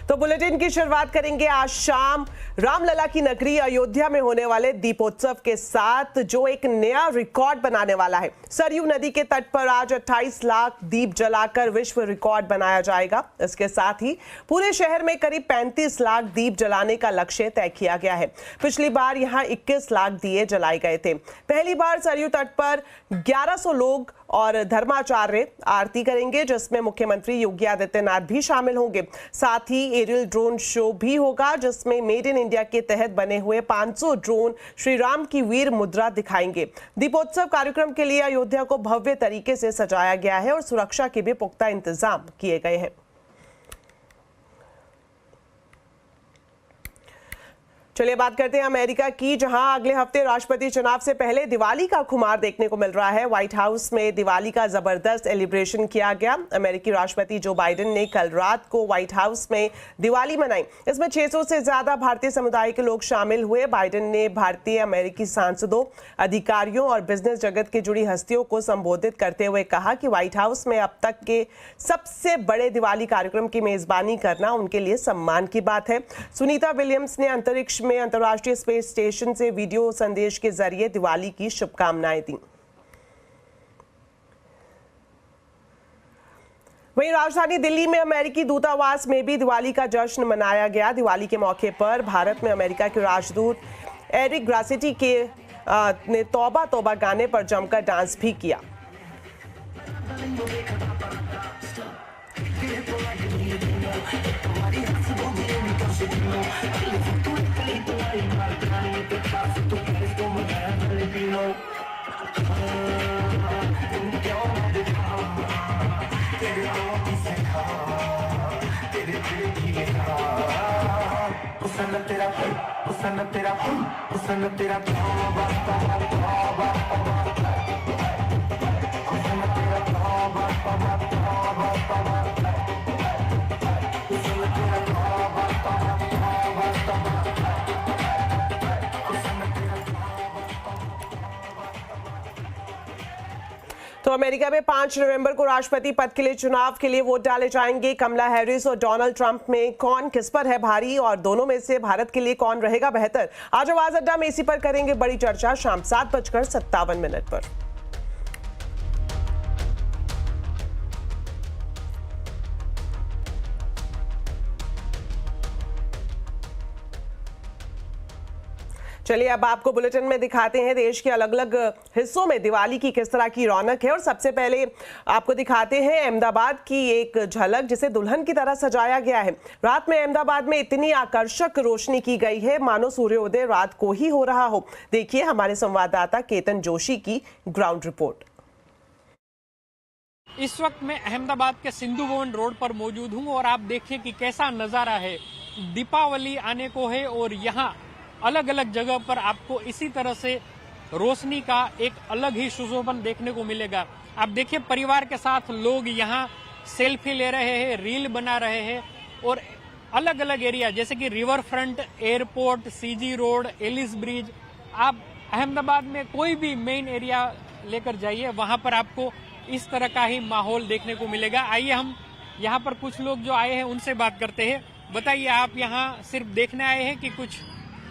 तो बुलेटिन की शुरुआत करेंगे आज शाम रामलला की नगरी अयोध्या में होने वाले दीपोत्सव के साथ, जो एक नया रिकॉर्ड बनाने वाला है। सरयू नदी के तट पर आज 28 लाख दीप जलाकर विश्व रिकॉर्ड बनाया जाएगा। इसके साथ ही पूरे शहर में करीब 35 लाख दीप जलाने का लक्ष्य तय किया गया है। पिछली बार यहां 21 लाख दिए जलाए गए थे। पहली बार सरयू तट पर 1100 लोग और धर्माचार्य आरती करेंगे, जिसमें मुख्यमंत्री योगी आदित्यनाथ भी शामिल होंगे। साथ ही एरियल ड्रोन शो भी होगा, जिसमें मेड इन इंडिया के तहत बने हुए 500 ड्रोन श्री राम की वीर मुद्रा दिखाएंगे। दीपोत्सव कार्यक्रम के लिए अयोध्या को भव्य तरीके से सजाया गया है और सुरक्षा के भी पुख्ता इंतजाम किए गए हैं। चलिए बात करते हैं अमेरिका की, जहां अगले हफ्ते राष्ट्रपति चुनाव से पहले दिवाली का खुमार देखने को मिल रहा है। व्हाइट हाउस में दिवाली का जबरदस्त सेलिब्रेशन किया गया। अमेरिकी राष्ट्रपति जो बाइडेन ने कल रात को व्हाइट हाउस में दिवाली मनाई। इसमें 600 से ज्यादा भारतीय समुदाय के लोग शामिल हुए। बाइडेन ने भारतीय अमेरिकी सांसदों, अधिकारियों और बिजनेस जगत के जुड़ी हस्तियों को संबोधित करते हुए कहा कि व्हाइट हाउस में अब तक के सबसे बड़े दिवाली कार्यक्रम की मेजबानी करना उनके लिए सम्मान की बात है। सुनीता विलियम्स ने अंतरिक्ष में अंतर्राष्ट्रीय स्पेस स्टेशन से वीडियो संदेश के जरिए दिवाली की शुभकामनाएं दी। वहीं राजधानी दिल्ली में अमेरिकी दूतावास में भी दिवाली का जश्न मनाया गया। दिवाली के मौके पर भारत में अमेरिका के राजदूत एरिक ग्रासिटी ने तौबा तौबा गाने पर जमकर डांस भी किया। तो अमेरिका में 5 नवंबर को राष्ट्रपति पद के लिए चुनाव के लिए वोट डाले जाएंगे। कमला हैरिस और डोनाल्ड ट्रंप में कौन किस पर है भारी, और दोनों में से भारत के लिए कौन रहेगा बेहतर? आज आवाज अड्डा में इसी पर करेंगे बड़ी चर्चा शाम 7:57 पर। चलिए अब आपको बुलेटिन में दिखाते हैं देश के अलग अलग हिस्सों में दिवाली की किस तरह की रौनक है। और सबसे पहले आपको दिखाते हैं अहमदाबाद की एक झलक, जिसे दुल्हन की तरह सजाया गया है। रात में अहमदाबाद में इतनी आकर्षक रोशनी की गई है, मानो सूर्योदय रात को ही हो रहा हो। देखिए हमारे संवाददाता केतन जोशी की ग्राउंड रिपोर्ट। इस वक्त मैं अहमदाबाद के सिंधु भवन रोड पर मौजूद हूं और आप देखिए कि कैसा नजारा है। दीपावली आने को है और यहाँ अलग अलग जगह पर आपको इसी तरह से रोशनी का एक अलग ही सुशोभन देखने को मिलेगा। आप देखिए परिवार के साथ लोग यहाँ सेल्फी ले रहे हैं, रील बना रहे हैं और अलग अलग एरिया जैसे कि river front, airport, CG road, Ellis bridge, आप अहमदाबाद में कोई भी मेन एरिया लेकर जाइए, वहां पर आपको इस तरह का ही माहौल देखने को मिलेगा। आइए हम यहाँ पर कुछ लोग जो आए हैं उनसे बात करते हैं। बताइए, आप यहाँ सिर्फ देखने आए हैं कि कुछ?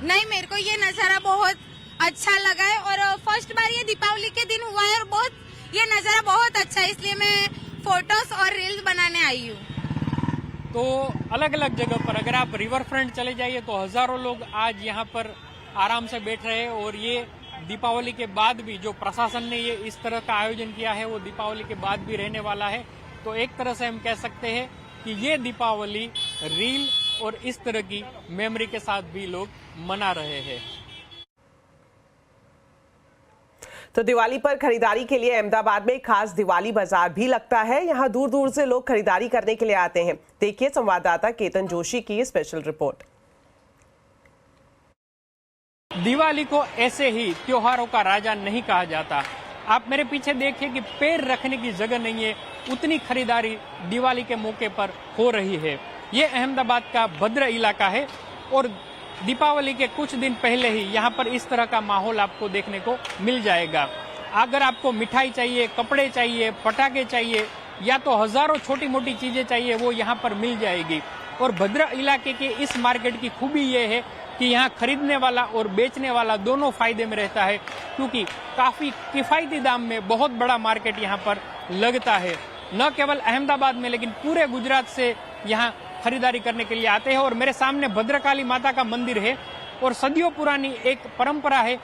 नहीं, मेरे को ये नजारा बहुत अच्छा लगा है और फर्स्ट बार ये दीपावली के दिन हुआ है और ये नजारा बहुत अच्छा है, इसलिए मैं फोटोज और रील्स बनाने आई हूँ। तो अलग अलग जगह पर अगर आप रिवर फ्रंट चले जाइए तो हजारों लोग आज यहाँ पर आराम से बैठ रहे हैं और ये दीपावली के बाद भी जो प्रशासन ने ये इस तरह का आयोजन किया है वो दीपावली के बाद भी रहने वाला है। तो एक तरह से हम कह सकते हैं कि ये दीपावली रील और इस तरह की मेमोरी के साथ भी लोग मना रहे हैं। तो दिवाली पर खरीदारी के लिए अहमदाबाद में खास दिवाली बाजार भी लगता है। यहाँ दूर दूर से लोग खरीदारी करने के लिए आते हैं। देखिए संवाददाता केतन जोशी की स्पेशल रिपोर्ट। दिवाली को ऐसे ही त्योहारों का राजा नहीं कहा जाता। आप मेरे पीछे देखिए कि पैर रखने की जगह नहीं है, उतनी खरीदारी दिवाली के मौके पर हो रही है। ये अहमदाबाद का भद्र इलाका है और दीपावली के कुछ दिन पहले ही यहाँ पर इस तरह का माहौल आपको देखने को मिल जाएगा। अगर आपको मिठाई चाहिए, कपड़े चाहिए, पटाखे चाहिए, या तो हजारों छोटी मोटी चीजें चाहिए वो यहाँ पर मिल जाएगी। और भद्रा इलाके के इस मार्केट की खूबी ये है कि यहाँ खरीदने वाला और बेचने वाला दोनों फायदे में रहता है, क्योंकि काफी किफायती दाम में बहुत बड़ा मार्केट यहाँ पर लगता है। न केवल अहमदाबाद में लेकिन पूरे गुजरात से यहाँ खरीदारी करने के लिए आते हैं। और मेरे सामने भद्रकाली माता का मंदिर है और सदियों पुरानी एक परंपरा है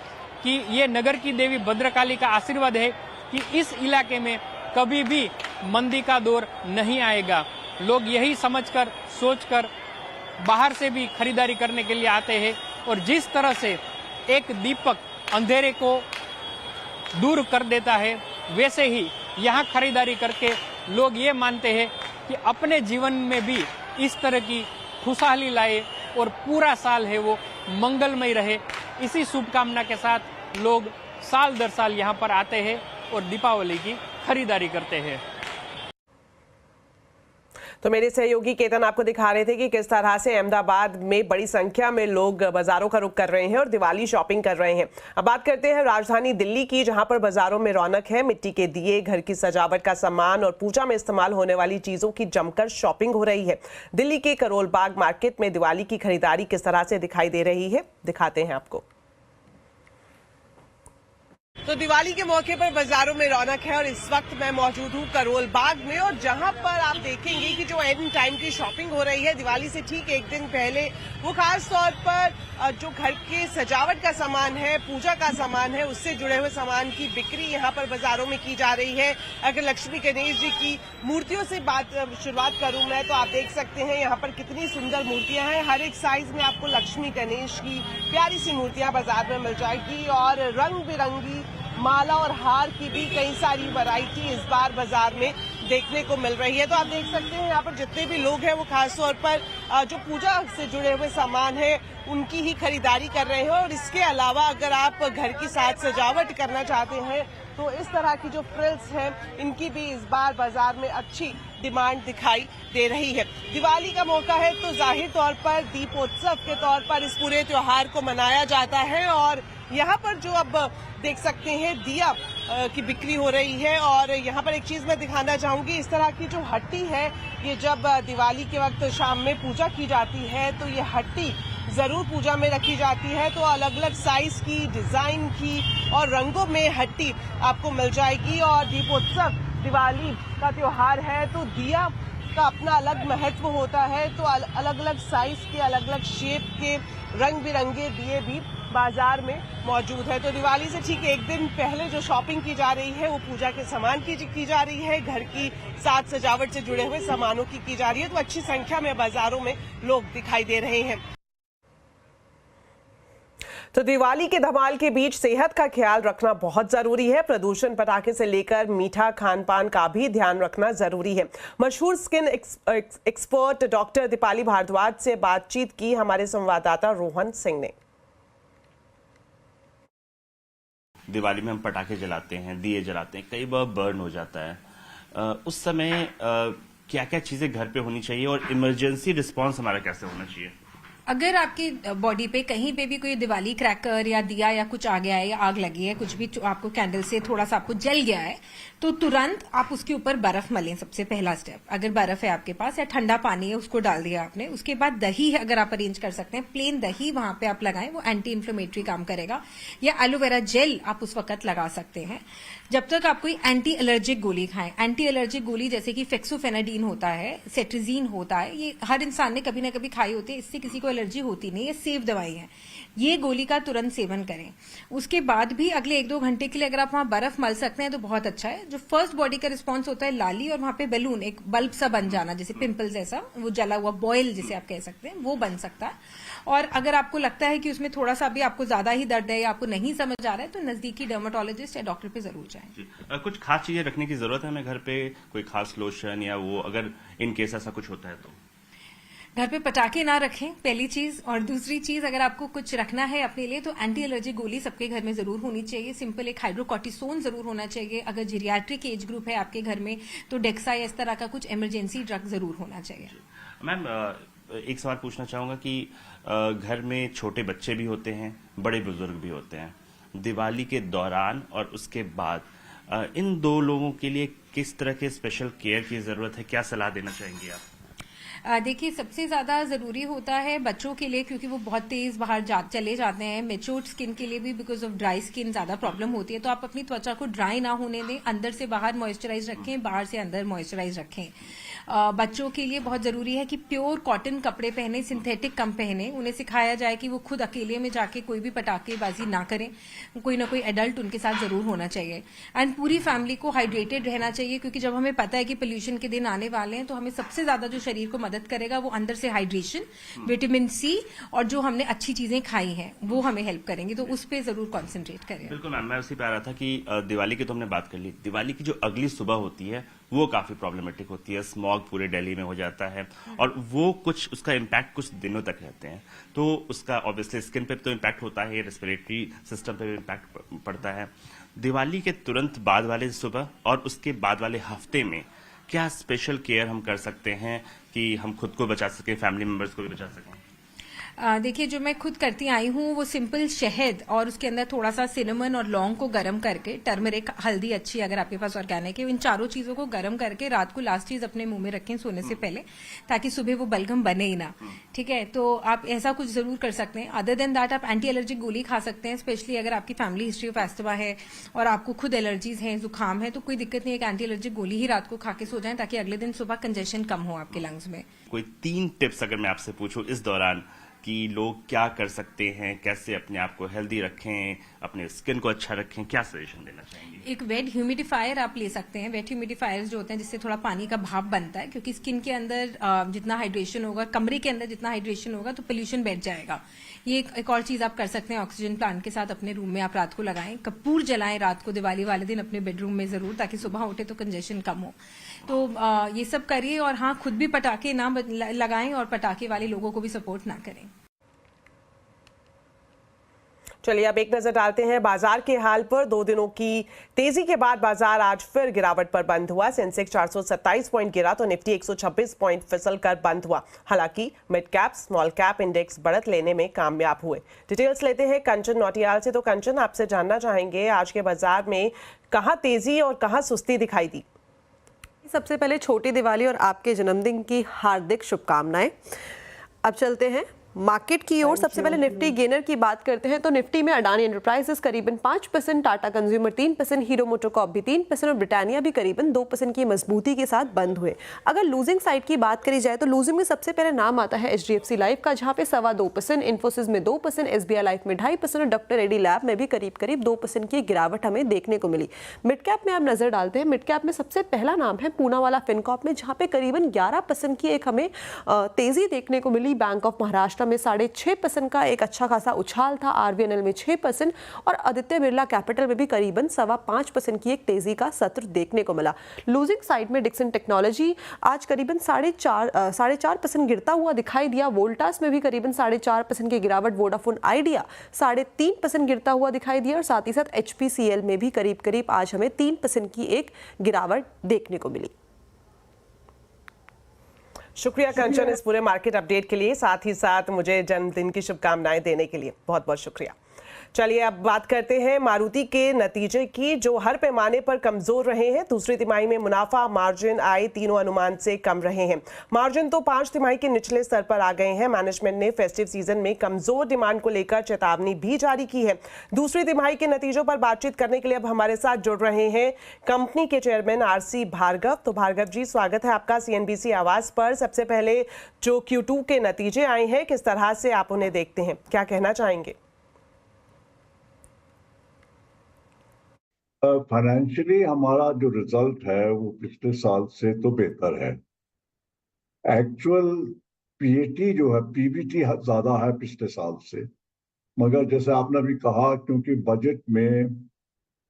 कि ये नगर की देवी भद्रकाली का आशीर्वाद है कि इस इलाके में कभी भी मंदी का दौर नहीं आएगा। लोग यही समझकर सोचकर बाहर से भी खरीदारी करने के लिए आते हैं। और जिस तरह से एक दीपक अंधेरे को दूर कर देता है, वैसे ही यहाँ खरीदारी करके लोग ये मानते हैं कि अपने जीवन में भी इस तरह की खुशहाली लाए और पूरा साल है वो मंगलमय रहे। इसी शुभकामना के साथ लोग साल दर साल यहाँ पर आते हैं और दीपावली की खरीदारी करते हैं। तो मेरे सहयोगी केतन आपको दिखा रहे थे कि किस तरह से अहमदाबाद में बड़ी संख्या में लोग बाजारों का रुख कर रहे हैं और दिवाली शॉपिंग कर रहे हैं। अब बात करते हैं राजधानी दिल्ली की, जहां पर बाजारों में रौनक है। मिट्टी के दिए, घर की सजावट का सामान और पूजा में इस्तेमाल होने वाली चीजों की जमकर शॉपिंग हो रही है। दिल्ली के करोल बाग मार्केट में दिवाली की खरीदारी किस तरह से दिखाई दे रही है, दिखाते हैं आपको। तो दिवाली के मौके पर बाजारों में रौनक है और इस वक्त मैं मौजूद हूँ करोल बाग में, और जहां पर आप देखेंगे कि जो एंड टाइम की शॉपिंग हो रही है दिवाली से ठीक एक दिन पहले, वो खास तौर पर जो घर के सजावट का सामान है, पूजा का सामान है, उससे जुड़े हुए सामान की बिक्री यहाँ पर बाजारों में की जा रही है। अगर लक्ष्मी गणेश जी की मूर्तियों से शुरुआत करूँ मैं, तो आप देख सकते हैं यहाँ पर कितनी सुंदर मूर्तियां हैं। हर एक साइज में आपको लक्ष्मी गणेश की प्यारी सी मूर्तियां बाजार में मिल जाएगी और रंग बिरंगी माला और हार की भी कई सारी वैरायटी इस बार बाजार में देखने को मिल रही है। तो आप देख सकते हैं यहाँ पर जितने भी लोग हैं वो खास तौर पर जो पूजा से जुड़े हुए सामान है उनकी ही खरीदारी कर रहे हैं। और इसके अलावा अगर आप घर की साज सजावट करना चाहते हैं तो इस तरह की जो फ्रिल्स हैं इनकी भी इस बार बाजार में अच्छी डिमांड दिखाई दे रही है। दिवाली का मौका है तो जाहिर तौर पर दीपोत्सव के तौर पर इस पूरे त्योहार को मनाया जाता है। और यहाँ पर जो अब देख सकते हैं दिया की बिक्री हो रही है। और यहाँ पर एक चीज मैं दिखाना चाहूंगी, इस तरह की जो हट्टी है, ये जब दिवाली के वक्त शाम में पूजा की जाती है तो ये हट्टी जरूर पूजा में रखी जाती है। तो अलग अलग साइज की, डिजाइन की और रंगों में हट्टी आपको मिल जाएगी। और दीपोत्सव दिवाली का त्योहार है तो दिया का अपना अलग महत्व होता है। तो अलग अलग साइज के, अलग अलग शेप के रंग बिरंगे दिए भी बाजार में मौजूद है। तो दिवाली से ठीक एक दिन पहले जो शॉपिंग की जा रही है वो पूजा के सामान की जा रही है, घर की साज सजावट से जुड़े हुए सामानों की जा रही है। तो अच्छी संख्या में बाजारों में लोग दिखाई दे रहे हैं। तो दिवाली के धमाल के बीच सेहत का ख्याल रखना बहुत जरूरी है। प्रदूषण पटाखे से लेकर मीठा खान पान का भी ध्यान रखना जरूरी है। मशहूर skin expert doctor Deepali Bhardwaj से बातचीत की हमारे संवाददाता रोहन सिंह ने। दिवाली में हम पटाखे जलाते हैं, दिए जलाते हैं, कई बार बर्न हो जाता है। उस समय क्या क्या चीजें घर पे होनी चाहिए और इमरजेंसी रिस्पांस हमारा कैसे होना चाहिए? अगर आपकी बॉडी पे कहीं पे भी कोई दिवाली क्रैकर या दिया या कुछ आ गया है या आग लगी है, कुछ भी आपको कैंडल से थोड़ा सा आपको जल गया है, तो तुरंत आप उसके ऊपर बर्फ मलें। सबसे पहला स्टेप, अगर बर्फ है आपके पास या ठंडा पानी है उसको डाल दिया आपने, उसके बाद दही है अगर आप अरेंज कर सकते हैं, प्लेन दही वहां पे आप लगाएं, वो एंटी इन्फ्लेमेटरी काम करेगा। या एलोवेरा जेल आप उस वक्त लगा सकते हैं। जब तक आप कोई एंटी एलर्जिक गोली खाएं, एंटी एलर्जिक गोली जैसे कि फेक्सोफेनाडीन होता है, सेट्रिजीन होता है, ये हर इंसान ने कभी ना कभी खाई होती है, इससे किसी को एलर्जी होती नहीं, ये सेफ दवाई है। ये गोली का तुरंत सेवन करें। उसके बाद भी अगले 1-2 घंटे के लिए अगर आप वहां बर्फ मल सकते हैं तो बहुत अच्छा है। जो फर्स्ट बॉडी का रिस्पॉन्स होता है लाली और वहां पे बैलून, एक बल्ब सा बन जाना, जैसे पिंपल जैसा, वो जला हुआ बॉयल जिसे आप कह सकते हैं, वो बन सकता है। और अगर आपको लगता है कि उसमें थोड़ा सा भी आपको ज्यादा ही दर्द है या आपको नहीं समझ आ रहा है तो नजदीकी डर्माटोलॉजिस्ट या डॉक्टर पे जरूर जाएं। कुछ खास चीजें रखने की जरूरत है हमें घर पे, कोई खास लोशन या वो, अगर इन केस ऐसा कुछ होता है तो? घर पे पटाखे ना रखें, पहली चीज। और दूसरी चीज, अगर आपको कुछ रखना है अपने लिए तो एंटी एलर्जी गोली सबके घर में जरूर होनी चाहिए। सिंपल एक हाइड्रोकॉर्टिसोन जरूर होना चाहिए। अगर जीरियाट्रिक एज ग्रुप है आपके घर में तो डेक्सा या इस तरह का कुछ इमरजेंसी ड्रग जरूर होना चाहिए। मैम, एक सवाल पूछना चाहूंगा कि घर में छोटे बच्चे भी होते हैं, बड़े बुजुर्ग भी होते हैं। दिवाली के दौरान और उसके बाद इन दो लोगों के लिए किस तरह के स्पेशल केयर की जरूरत है, क्या सलाह देना चाहेंगे आप? देखिए, सबसे ज्यादा जरूरी होता है बच्चों के लिए, क्योंकि वो बहुत तेज बाहर चले जाते हैं। मेच्योर्ड स्किन के लिए भी बिकॉज ऑफ ड्राई स्किन ज्यादा प्रॉब्लम होती है, तो आप अपनी त्वचा को ड्राई ना होने दें। अंदर से बाहर मॉइस्चराइज रखें, बाहर से अंदर मॉइस्चराइज रखें। बच्चों के लिए बहुत जरूरी है कि प्योर कॉटन कपड़े पहने, सिंथेटिक कम पहने। उन्हें सिखाया जाए कि वो खुद अकेले में जाके कोई भी पटाखेबाजी ना करें, कोई ना कोई एडल्ट उनके साथ जरूर होना चाहिए। एंड पूरी फैमिली को हाइड्रेटेड रहना चाहिए, क्योंकि जब हमें पता है कि पोल्यूशन के दिन आने वाले हैं, तो हमें सबसे ज्यादा जो शरीर को मदद करेगा वो अंदर से हाइड्रेशन, विटामिन सी और जो हमने अच्छी चीजें खाई हैं वो हमें हेल्प करेंगे। तो उस पर जरूर कॉन्सेंट्रेट करें। बिल्कुल मैम, मैं उसी पे आ रहा था कि दिवाली की तो हमने बात कर ली, दिवाली की जो अगली सुबह होती है वो काफी प्रॉब्लमेटिक होती है। स्मॉग पूरे दिल्ली में हो जाता है और वो कुछ उसका इम्पैक्ट कुछ दिनों तक रहते हैं, तो उसका ऑब्वियसली स्किन पे तो इम्पैक्ट होता है, रेस्पिरेटरी सिस्टम पे भी इम्पैक्ट पड़ता है। दिवाली के तुरंत बाद वाले सुबह और उसके बाद वाले हफ्ते में क्या स्पेशल केयर हम कर सकते हैं कि हम खुद को बचा सकें, फैमिली मेंबर्स को भी बचा सकें? देखिए, जो मैं खुद करती आई हूँ वो सिंपल शहद और उसके अंदर थोड़ा सा सिनेमन और लौंग को गर्म करके, टर्मरिक, हल्दी अच्छी अगर आपके पास ऑर्गेनिक है, इन चारों चीजों को गर्म करके रात को लास्ट चीज अपने मुंह में रखें सोने से पहले, ताकि सुबह वो बलगम बने ही ना। ठीक है, तो आप ऐसा कुछ जरूर कर सकते हैं। अदर देन दैट आप एंटी एलर्जिक गोली खा सकते हैं, स्पेशली अगर आपकी फैमिली हिस्ट्री ऑफ एस्थमा है और आपको खुद एलर्जीज हैं, जुकाम है, तो कोई दिक्कत नहीं है, एक एंटी एलर्जिक गोली ही रात को खा के सो जाएं, ताकि अगले दिन सुबह कंजेशन कम हो आपके लंग्स में। कोई 3 टिप्स अगर मैं आपसे पूछूं इस दौरान कि लोग क्या कर सकते हैं, कैसे अपने आप को हेल्दी रखें, अपने स्किन को अच्छा रखें, क्या सजेशन देना चाहेंगे? एक वेट ह्यूमिडिफायर आप ले सकते हैं। वेट ह्यूमिडिफायर जो होते हैं जिससे थोड़ा पानी का भाप बनता है, क्योंकि स्किन के अंदर जितना हाइड्रेशन होगा, कमरे के अंदर जितना हाइड्रेशन होगा, तो पोल्यूशन बैठ जाएगा। ये एक और चीज आप कर सकते हैं, ऑक्सीजन प्लांट के साथ अपने रूम में आप रात को लगाएं। कपूर जलाएं रात को दिवाली वाले दिन अपने बेडरूम में जरूर, ताकि सुबह उठे तो कंजेशन कम हो। तो ये सब करिए, और हाँ, खुद भी पटाखे ना लगाएं और पटाखे वाले लोगों को भी सपोर्ट ना करें। चलिए अब एक नजर डालते हैं बाजार के हाल पर। 2 दिनों की तेजी के बाद बाजार आज फिर गिरावट पर बंद हुआ। सेंसेक्स 427 पॉइंट गिरा तो निफ्टी 126 पॉइंट फिसल कर बंद हुआ। हालांकि mid cap small cap index बढ़त लेने में कामयाब हुए। डिटेल्स लेते हैं कंचन नौटियाल से। तो कंचन, आपसे जानना चाहेंगे आज के बाजार में कहां तेजी और कहां सुस्ती दिखाई दी? सबसे पहले छोटी दिवाली और आपके जन्मदिन की हार्दिक शुभकामनाएं। अब चलते हैं मार्केट की ओर। सबसे पहले निफ्टी गेनर की बात करते हैं तो निफ्टी में अडानी एंटरप्राइजेस करीबन 5%, टाटा कंज्यूमर 3%, हीरो मोटोकॉर्प भी 3% और ब्रिटानिया भी करीबन 2% की मजबूती के साथ बंद हुए। अगर लूजिंग साइड की बात करी जाए तो लूजिंग में सबसे पहले नाम आता है HDFC लाइफ का, जहां पे 2.25%, इन्फोसिस में 2%, SBI लाइफ में 2.5% और डॉक्टर रेड्डी लैब में भी करीब 2% की गिरावट हमें देखने को मिली। मिड कैप में आप नजर डालते हैं, मिड कैप में सबसे पहला नाम है पूना वाला फिनकॉर्प में, जहां पे करीबन 11% की एक हमें तेजी देखने को मिली। बैंक ऑफ महाराष्ट्र में 6.5% का एक अच्छा खासा उछाल था, RVNL में 6% और आदित्य बिरला कैपिटल में भी करीबन 5.25% की एक तेजी का सत्र देखने को मिला। लूजिंग साइड में डिक्सन टेक्नोलॉजी आज करीबन 4.5% गिरता हुआ दिखाई दिया। वोल्टास में भी करीबन 4.5% की गिरावट। वोडाफोन आइडिया 3.5% गिरता हुआ दिखाई दिया और साथ ही साथ HPCL में भी करीब आज हमें 3% की एक गिरावट देखने को मिली। शुक्रिया कंचन इस पूरे मार्केट अपडेट के लिए, साथ ही साथ मुझे जन्मदिन की शुभकामनाएं देने के लिए बहुत बहुत शुक्रिया। चलिए अब बात करते हैं मारुति के नतीजे की, जो हर पैमाने पर कमजोर रहे हैं। दूसरी तिमाही में मुनाफा, मार्जिन, आय तीनों अनुमान से कम रहे हैं। मार्जिन तो 5 तिमाही के निचले स्तर पर आ गए हैं। मैनेजमेंट ने फेस्टिव सीजन में कमजोर डिमांड को लेकर चेतावनी भी जारी की है। दूसरी तिमाही के नतीजों पर बातचीत करने के लिए अब हमारे साथ जुड़ रहे हैं कंपनी के चेयरमैन RC भार्गव। तो भार्गव जी, स्वागत है आपका CNBC आवाज पर। सबसे पहले जो Q2 के नतीजे आए हैं, किस तरह से आप उन्हें देखते हैं, क्या कहना चाहेंगे? फाइनेंशियली हमारा जो रिजल्ट है वो पिछले साल से तो बेहतर है। एक्चुअल PAT जो है, PBT ज्यादा है पिछले साल से, मगर जैसे आपने भी कहा, क्योंकि बजट में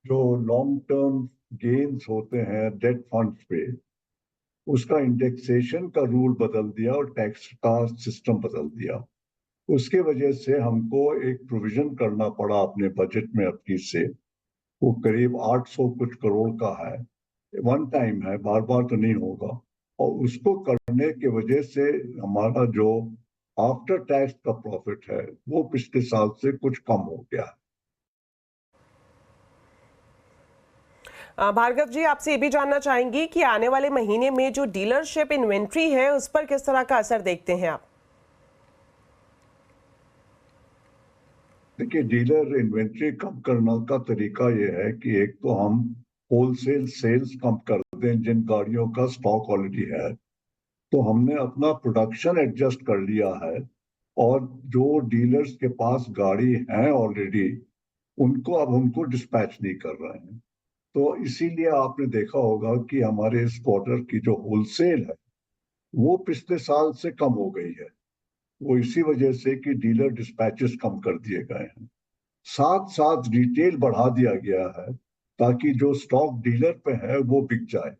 जो लॉन्ग टर्म गेन्स होते हैं डेट फंड्स पे, उसका इंडेक्सेशन का रूल बदल दिया और टैक्स का सिस्टम बदल दिया। उसके वजह से हमको एक प्रोविजन करना पड़ा अपने बजट में अपनी से, वो करीब 800 कुछ करोड़ का है। वन टाइम है, बार बार तो नहीं होगा, और उसको करने की वजह से हमारा जो आफ्टर टैक्स का प्रॉफिट है वो पिछले साल से कुछ कम हो गया है। भार्गव जी, आपसे ये भी जानना चाहेंगी कि आने वाले महीने में जो डीलरशिप इन्वेंट्री है उस पर किस तरह का असर देखते हैं आप? देखिए, डीलर इन्वेंट्री कम करने का तरीका ये है कि एक तो हम होलसेल सेल्स कम कर दें जिन गाड़ियों का स्टॉक ऑलरेडी है। तो हमने अपना प्रोडक्शन एडजस्ट कर लिया है और जो डीलर्स के पास गाड़ी है ऑलरेडी उनको अब हमको डिस्पैच नहीं कर रहे हैं। तो इसीलिए आपने देखा होगा कि हमारे इस क्वार्टर की जो होलसेल है वो पिछले साल से कम हो गई है। वो इसी वजह से कि डीलर डिस्पैचेस कम कर दिए गए हैं। साथ साथ रिटेल बढ़ा दिया गया है ताकि जो स्टॉक डीलर पे है वो बिक जाए।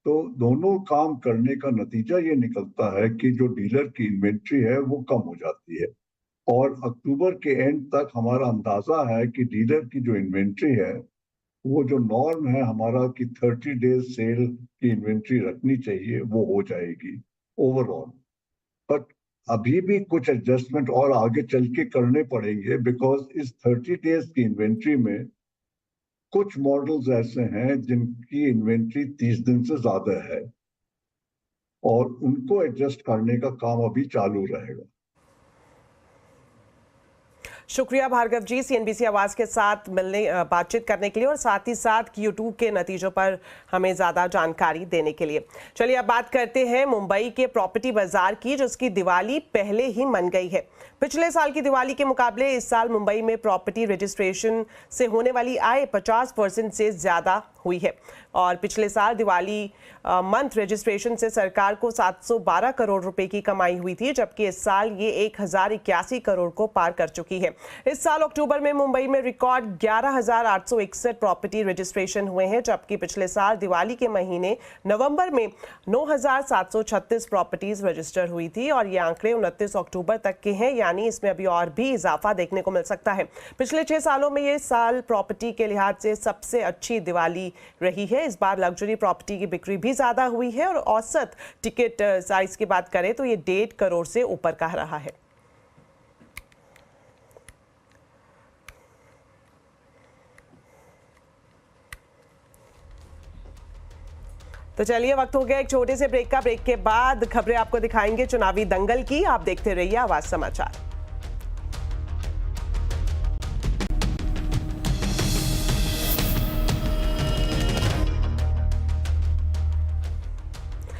तो दोनों काम करने का नतीजा ये निकलता है कि जो डीलर की इन्वेंट्री है वो कम हो जाती है और अक्टूबर के एंड तक हमारा अंदाजा है कि डीलर की जो इन्वेंट्री है वो जो नॉर्म है हमारा कि 30 डेज सेल की इन्वेंट्री रखनी चाहिए वो हो जाएगी ओवरऑल। बट अभी भी कुछ एडजस्टमेंट और आगे चल के करने पड़ेंगे बिकॉज इस 30 डेज की इन्वेंट्री में कुछ मॉडल्स ऐसे हैं जिनकी इन्वेंट्री 30 दिन से ज्यादा है और उनको एडजस्ट करने का काम अभी चालू रहेगा। शुक्रिया भार्गव जी, सीएनबीसी आवाज के साथ बातचीत करने के लिए और साथ ही साथ Q2 के नतीजों पर हमें ज्यादा जानकारी देने के लिए। चलिए अब बात करते हैं मुंबई के प्रॉपर्टी बाजार की, जिसकी दिवाली पहले ही मन गई है। पिछले साल की दिवाली के मुकाबले इस साल मुंबई में प्रॉपर्टी रजिस्ट्रेशन से होने वाली आय 50% से ज्यादा हुई है और पिछले साल दिवाली मंथ रजिस्ट्रेशन से सरकार को 712 करोड़ रुपए की कमाई हुई थी, जबकि इस साल ये 1081 करोड़ को पार कर चुकी है। इस साल अक्टूबर में मुंबई में रिकॉर्ड 11,861 प्रॉपर्टी रजिस्ट्रेशन हुए हैं, जबकि पिछले साल दिवाली के महीने नवंबर में 9,736 प्रॉपर्टीज रजिस्टर हुई थी और ये आंकड़े 29 अक्टूबर तक के हैं, यानी इसमें अभी और भी इजाफा देखने को मिल सकता है। पिछले 6 सालों में ये साल प्रॉपर्टी के लिहाज से सबसे अच्छी दिवाली रही है। इस बार लग्जरी प्रॉपर्टी की बिक्री भी ज्यादा हुई है और औसत टिकट साइज की बात करें तो ये 1.5 करोड़ से ऊपर का रहा है। तो चलिए वक्त हो गया एक छोटे से ब्रेक का। ब्रेक के बाद खबरें आपको दिखाएंगे चुनावी दंगल की। आप देखते रहिए आवाज समाचार।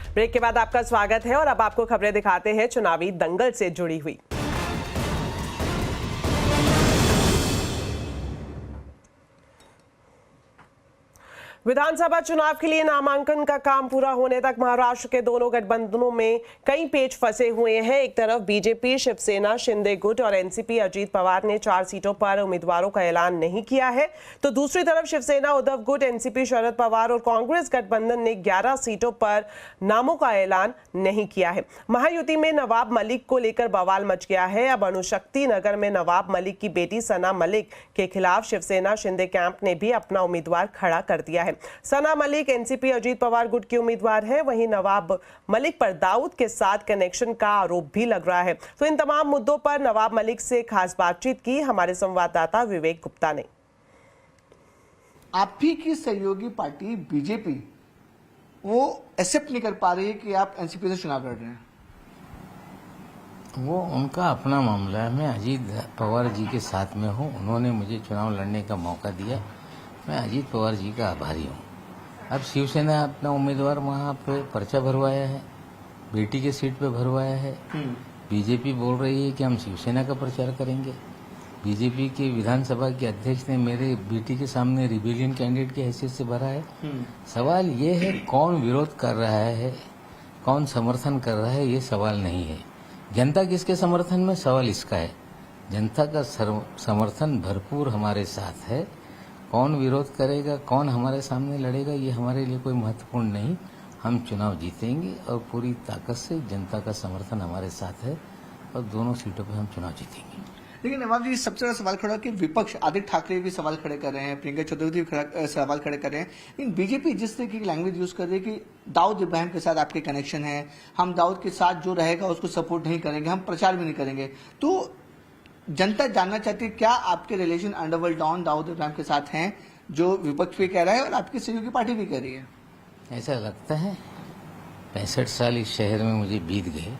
ब्रेक के बाद आपका स्वागत है और अब आपको खबरें दिखाते हैं चुनावी दंगल से जुड़ी हुई। विधानसभा चुनाव के लिए नामांकन का काम पूरा होने तक महाराष्ट्र के दोनों गठबंधनों में कई पेच फंसे हुए हैं। एक तरफ बीजेपी, शिवसेना, शिंदे गुट और एनसीपी अजीत पवार ने 4 सीटों पर उम्मीदवारों का ऐलान नहीं किया है, तो दूसरी तरफ शिवसेना, उद्धव गुट, एनसीपी, शरद पवार और कांग्रेस गठबंधन ने 11 सीटों पर नामों का ऐलान नहीं किया है। महायुति में नवाब मलिक को लेकर बवाल मच गया है। अब अणुशक्ति नगर में नवाब मलिक की बेटी सना मलिक के खिलाफ शिवसेना शिंदे कैंप ने भी अपना उम्मीदवार खड़ा कर दिया है। सना मलिक एनसीपी अजीत पवार गुट की उम्मीदवार है। वहीं नवाब मलिक पर दाऊद के साथ कनेक्शन का आरोप भी लग रहा है। तो इन तमाम मुद्दों पर नवाब मलिक से खास बातचीत की हमारे संवाददाता विवेक गुप्ता ने। आप ही की सहयोगी पार्टी बीजेपी वो एक्सेप्ट नहीं कर पा रही है कि आप एनसीपी से चुनाव लड़ रहे हैं। वो उनका अपना मामला है। मैं अजीत पवार जी के साथ में हूँ, उन्होंने मुझे चुनाव लड़ने का मौका दिया। मैं अजीत पवार जी का आभारी हूँ। अब शिवसेना अपना उम्मीदवार वहाँ पे पर्चा भरवाया है, बेटी के सीट पे भरवाया है। बीजेपी बोल रही है कि हम शिवसेना का प्रचार करेंगे। बीजेपी के विधानसभा के अध्यक्ष ने मेरे बेटी के सामने रिबेलियन कैंडिडेट की हैसियत से भरा है। सवाल ये है कौन विरोध कर रहा है, कौन समर्थन कर रहा है, ये सवाल नहीं है। जनता किसके समर्थन में, सवाल इसका है। जनता का समर्थन भरपूर हमारे साथ है। कौन विरोध करेगा, कौन हमारे सामने लड़ेगा, ये हमारे लिए कोई महत्वपूर्ण नहीं। हम चुनाव जीतेंगे और पूरी ताकत से जनता का समर्थन हमारे साथ है और दोनों सीटों पर हम चुनाव जीतेंगे। लेकिन नवाब जी, सबसे बड़ा सवाल खड़ा कि विपक्ष आदित्य ठाकरे भी सवाल खड़े कर रहे हैं, प्रियंका चौधरी भी सवाल खड़े कर रहे हैं, लेकिन बीजेपी जिस तरह की लैंग्वेज यूज कर रही है कि दाऊद इब्राहिम के साथ आपके कनेक्शन है, हम दाऊद के साथ जो रहेगा उसको सपोर्ट नहीं करेंगे, हम प्रचार भी नहीं करेंगे। तो जनता जानना चाहती है क्या आपके relation underworld don Dawood Ibrahim के साथ हैं, जो विपक्ष भी कह रहा है और आपकी सहयोगी पार्टी भी कह रही है? ऐसा लगता है 65 साल इस शहर में मुझे बीत गए,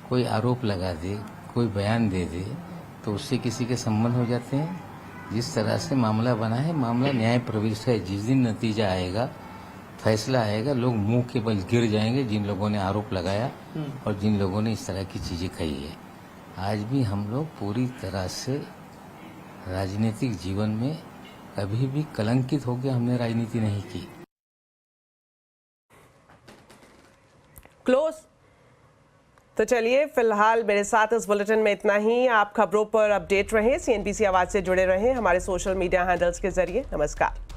कोई आरोप लगा दे, कोई बयान दे दे तो उससे किसी के संबंध हो जाते हैं। जिस तरह से मामला बना है, मामला न्याय प्रविष्ट है। जिस दिन नतीजा आएगा, फैसला आएगा, लोग मुंह के बल गिर जाएंगे जिन लोगों ने आरोप लगाया और जिन लोगों ने इस तरह की चीजें कही है। आज भी हम लोग पूरी तरह से राजनीतिक जीवन में कभी भी कलंकित होकर हमने राजनीति नहीं की। क्लोज। तो चलिए, फिलहाल मेरे साथ इस बुलेटिन में इतना ही। आप खबरों पर अपडेट रहें, CNBC आवाज से जुड़े रहें हमारे सोशल मीडिया हैंडल्स के जरिए। नमस्कार।